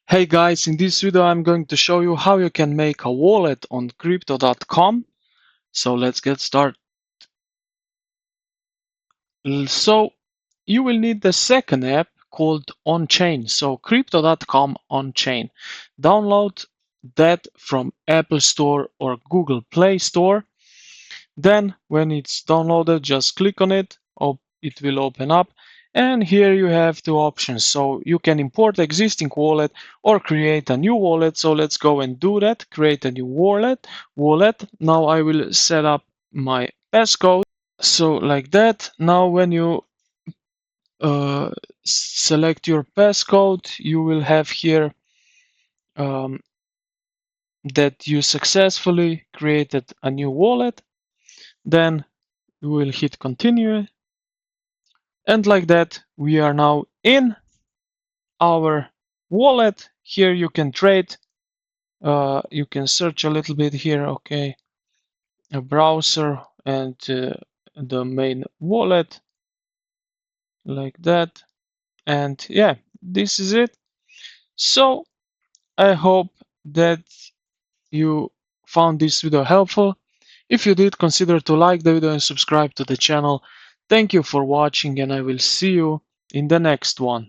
Hey guys, in this video I'm going to show you how you can make a wallet on crypto.com. So let's get started. So you will need the second app called OnChain. So crypto.com OnChain. Download that from Apple Store or Google Play Store. Then when it's downloaded, just click on it. It will open up. And here you have two options. So you can import existing wallet or create a new wallet. So let's go and do that. Create a new wallet. Now I will set up my passcode. So like that. Now when you uh, select your passcode, you will have here um, that you successfully created a new wallet. Then you will hit continue. And like that, we are now in our wallet. Here you can trade. You can search a little bit here. Okay, a browser and the main wallet like that. And yeah, this is it. So I hope that you found this video helpful. If you did, consider to like the video and subscribe to the channel. Thank you for watching, and I will see you in the next one.